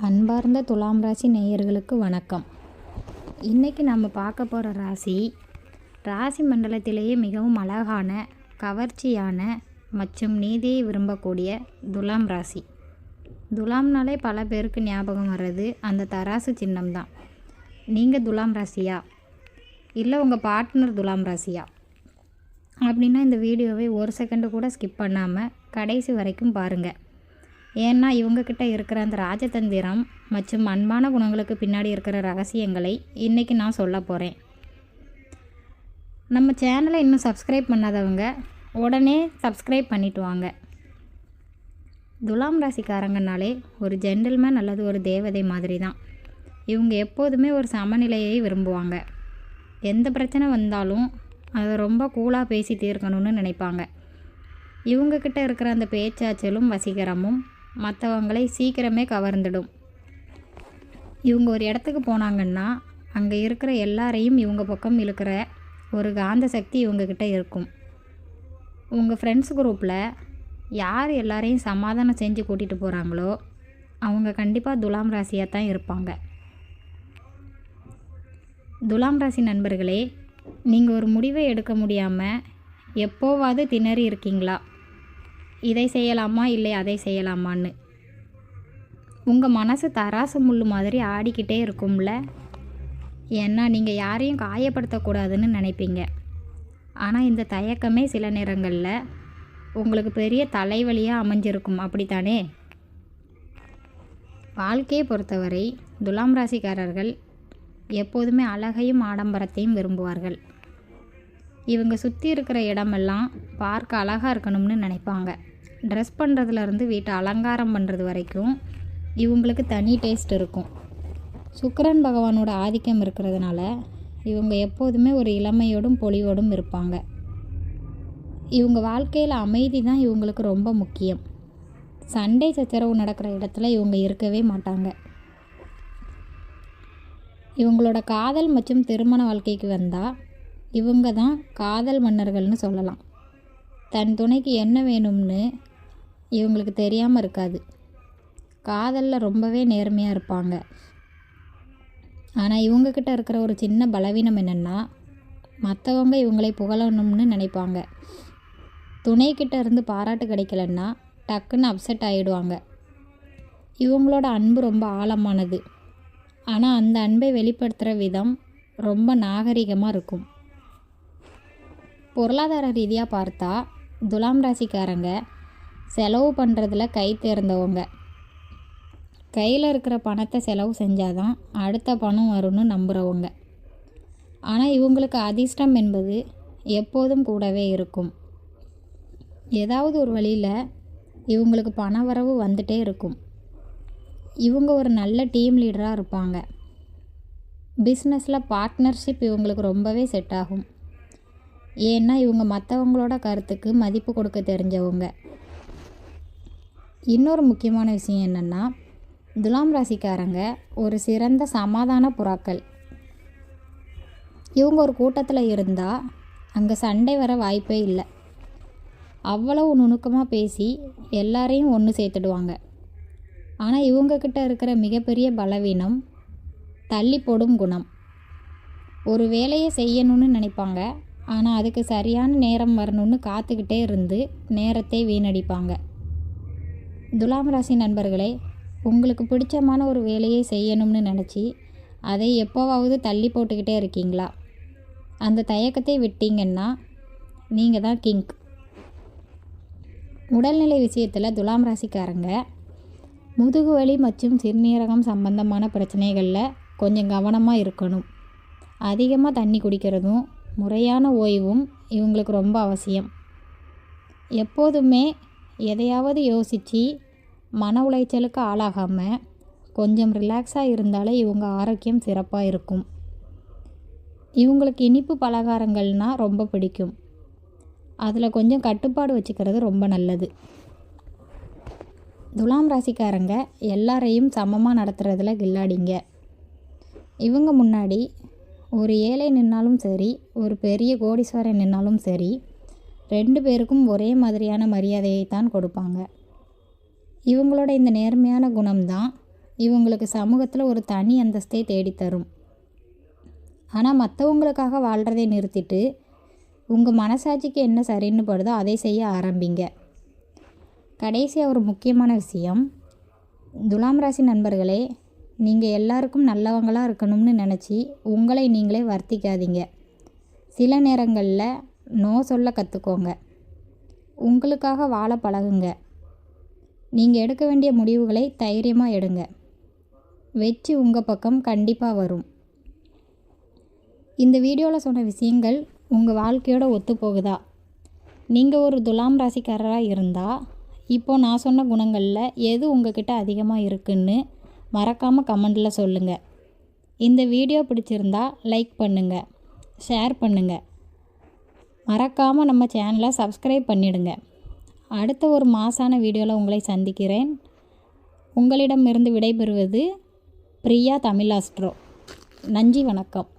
அன்பார்ந்த துலாம் ராசி நேயர்களுக்கு வணக்கம். இன்றைக்கி நம்ம பார்க்க போகிற ராசி மண்டலத்திலேயே மிகவும் அழகான, கவர்ச்சியான மற்றும் நீதியை விரும்பக்கூடிய துலாம் ராசி. துலாம்னாலே பல பேருக்கு ஞாபகம் வர்றது அந்த தராசு சின்னம்தான். நீங்கள் துலாம் ராசியா, இல்லை உங்கள் பார்ட்னர் துலாம் ராசியா அப்படின்னா இந்த வீடியோவை ஒரு செகண்டு கூட ஸ்கிப் பண்ணாமல் கடைசி வரைக்கும் பாருங்கள். ஏன்னா இவங்கக்கிட்ட இருக்கிற அந்த ராஜதந்திரம் மற்றும் அன்பான குணங்களுக்கு பின்னாடி இருக்கிற ரகசியங்களை இன்றைக்கி நான் சொல்ல போகிறேன். நம்ம சேனலை இன்னும் சப்ஸ்கிரைப் பண்ணாதவங்க உடனே சப்ஸ்கிரைப் பண்ணிட்டு வாங்க. துலாம் ராசிக்காரங்கனாலே ஒரு ஜென்டில்மேன் அல்லது ஒரு தேவதை மாதிரி தான். இவங்க எப்போதுமே ஒரு சமநிலையை விரும்புவாங்க. எந்த பிரச்சனை வந்தாலும் அதை ரொம்ப கூலாக பேசி தீர்க்கணும்னு நினைப்பாங்க. இவங்கக்கிட்ட இருக்கிற அந்த பேச்சாச்சலும் வசீகரமும் மற்றவங்களை சீக்கிரமே கவர்ந்துடும். இவங்க ஒரு இடத்துக்கு போனாங்கன்னா அங்கே இருக்கிற எல்லாரையும் இவங்க பக்கம் இழுக்கிற ஒரு காந்த சக்தி இவங்கக்கிட்ட இருக்கும். உங்கள் ஃப்ரெண்ட்ஸ் குரூப்பில் யார் எல்லாரையும் சமாதானம் செஞ்சு கூட்டிகிட்டு போகிறாங்களோ அவங்க கண்டிப்பாக துலாம் ராசியாக தான் இருப்பாங்க. துலாம் ராசி நண்பர்களே, நீங்கள் ஒரு முடிவை எடுக்க முடியாமல் எப்போவாவது திணறி இருக்கீங்களா? இதை செய்யலாமா இல்லை அதை செய்யலாமான்னு உங்கள் மனசு தராசு முள்ளு மாதிரி ஆடிக்கிட்டே இருக்கும்ல. ஏன்னா நீங்கள் யாரையும் காயப்படுத்தக்கூடாதுன்னு நினைப்பீங்க. ஆனால் இந்த தயக்கமே சில நேரங்களில் உங்களுக்கு பெரிய தலைவலியாக அமைஞ்சிருக்கும், அப்படித்தானே? வாழ்க்கையை பொறுத்தவரை துலாம் ராசிக்காரர்கள் எப்போதுமே அழகையும் ஆடம்பரத்தையும் விரும்புவார்கள். இவங்க சுற்றி இருக்கிற இடமெல்லாம் பார்க்க அழகாக இருக்கணும்னு நினைப்பாங்க. ட்ரெஸ் பண்ணுறதுலேருந்து வீட்டை அலங்காரம் பண்ணுறது வரைக்கும் இவங்களுக்கு தனி டேஸ்ட் இருக்கும். சுக்கிரன் பகவானோட ஆதிக்கம் இருக்கிறதுனால இவங்க எப்போதுமே ஒரு இளமையோடும் பொலிவோடும் இருப்பாங்க. இவங்க வாழ்க்கையில் அமைதி தான் இவங்களுக்கு ரொம்ப முக்கியம். சண்டை சச்சரவு நடக்கிற இடத்துல இவங்க இருக்கவே மாட்டாங்க. இவங்களோட காதல் மற்றும் திருமண வாழ்க்கைக்கு வந்தால் இவங்க தான் காதல் மன்னர்கள்னு சொல்லலாம். தன் துணைக்கு என்ன வேணும்னு இவங்களுக்கு தெரியாமல் இருக்காது. காதலில் ரொம்பவே நேர்மையாக இருப்பாங்க. ஆனால் இவங்கக்கிட்ட இருக்கிற ஒரு சின்ன பலவீனம் என்னென்னா, மற்றவங்க இவங்களை புகழணும்னு நினைப்பாங்க. துணைக்கிட்ட இருந்து பாராட்டு கிடைக்கலன்னா டக்குன்னு அப்செட் ஆகிடுவாங்க. இவங்களோட அன்பு ரொம்ப ஆழமானது. ஆனால் அந்த அன்பை வெளிப்படுத்துகிற விதம் ரொம்ப நாகரிகமாக இருக்கும். பொருளாதார ரீதியாக பார்த்தா துலாம் ராசிக்காரங்க செலவு பண்ணுறதுல கை தேர்ந்தவங்க. கையில் இருக்கிற பணத்தை செலவு செஞ்சால் தான் அடுத்த பணம் வரும்னு நம்புகிறவங்க. ஆனால் இவங்களுக்கு அதிர்ஷ்டம் என்பது எப்போதும் கூடவே இருக்கும். ஏதாவது ஒரு வழியில் இவங்களுக்கு பண வரவு வந்துட்டே இருக்கும். இவங்க ஒரு நல்ல டீம் லீடராக இருப்பாங்க. பிஸ்னஸில் பார்ட்னர்ஷிப் இவங்களுக்கு ரொம்பவே செட் ஆகும். ஏன்னா இவங்க மற்றவங்களோட கருத்துக்கு மதிப்பு கொடுக்க தெரிஞ்சவங்க. இன்னொரு முக்கியமான விஷயம் என்னென்னா, துலாம் ராசிக்காரங்க ஒரு சிறந்த சமாதான புறாக்கள். இவங்க ஒரு கூட்டத்தில் இருந்தால் அங்கே சண்டை வர வாய்ப்பே இல்லை. அவ்வளவு நுணுக்கமாக பேசி எல்லாரையும் ஒன்று சேர்த்துடுவாங்க. ஆனால் இவங்கக்கிட்ட இருக்கிற மிகப்பெரிய பலவீனம் தள்ளி போடும் குணம். ஒரு வேலையை செய்யணும்னு நினைப்பாங்க. ஆனால் அதுக்கு சரியான நேரம் வரணும்னு காத்துக்கிட்டே இருந்து நேரத்தை வீணடிப்பாங்க. துலாம் ராசி நண்பர்களே, உங்களுக்கு பிடிச்சமான ஒரு வேலையை செய்யணும்னு நினச்சி அதை எப்போவாவது தள்ளி போட்டுக்கிட்டே இருக்கீங்களா? அந்த தயக்கத்தை விட்டீங்கன்னா நீங்கள் தான் கிங். உடல்நிலை விஷயத்தில் துலாம் ராசிக்காரங்க முதுகு வலி மற்றும் சிறுநீரகம் சம்பந்தமான பிரச்சனைகளில் கொஞ்சம் கவனமாக இருக்கணும். அதிகமாக தண்ணி குடிக்கிறதும் முறையான ஓய்வும் இவங்களுக்கு ரொம்ப அவசியம். எப்போதுமே எதையாவது யோசித்து மன உளைச்சலுக்கு ஆளாகாமல் கொஞ்சம் ரிலாக்ஸாக இருந்தாலே இவங்க ஆரோக்கியம் சிறப்பாக இருக்கும். இவங்களுக்கு இனிப்பு பலகாரங்கள்னால் ரொம்ப பிடிக்கும். அதில் கொஞ்சம் கட்டுப்பாடு வச்சுக்கிறது ரொம்ப நல்லது. துலாம் ராசிக்காரங்க எல்லாரையும் சமமாக நடத்துகிறதுல கில்லாடிங்க. இவங்க முன்னாடி ஒரு ஏழை நின்னாலும் சரி, ஒரு பெரிய கோடீஸ்வரன் நின்னாலும் சரி, 2 பேருக்கும் ஒரே மாதிரியான மரியாதையை தான் கொடுப்பாங்க. இவங்களோட இந்த நேர்மையான குணம்தான் இவங்களுக்கு சமூகத்தில் ஒரு தனி அந்தஸ்தை தேடித்தரும். ஆனால் மற்றவங்களுக்காக வாழ்கிறதை நிறுத்திட்டு உங்கள் மனசாட்சிக்கு என்ன சரின்னு படுதோ அதை செய்ய ஆரம்பிங்க. கடைசியாக ஒரு முக்கியமான விஷயம், துலாம் ராசி நண்பர்களே, நீங்கள் எல்லாருக்கும் நல்லவங்களாக இருக்கணும்னு நினச்சி உங்களை நீங்களே வருத்திக்காதீங்க. சில நேரங்களில் நோ சொல்ல கற்றுக்கோங்க. உங்களுக்காக வாழ பழகுங்க. நீங்கள் எடுக்க வேண்டிய முடிவுகளை தைரியமாக எடுங்க. வெற்றி உங்கள் பக்கம் கண்டிப்பாக வரும். இந்த வீடியோவில் சொன்ன விஷயங்கள் உங்கள் வாழ்க்கையோட ஒத்து போகுதா? நீங்கள் ஒரு துலாம் ராசிக்காரராக இருந்தால் இப்போது நான் சொன்ன குணங்களில் எது உங்ககிட்ட அதிகமாக இருக்குன்னு மறக்காமல் கமெண்டில் சொல்லுங்கள். இந்த வீடியோ பிடிச்சிருந்தா லைக் பண்ணுங்கள், ஷேர் பண்ணுங்கள். மறக்காமல் நம்ம சேனலை சப்ஸ்கிரைப் பண்ணிடுங்க. அடுத்த ஒரு மாசான வீடியோவில் உங்களை சந்திக்கிறேன். உங்களிடமிருந்து விடைபெறுவது பிரியா தமிழ் ஆஸ்ட்ரோ. நன்றி, வணக்கம்.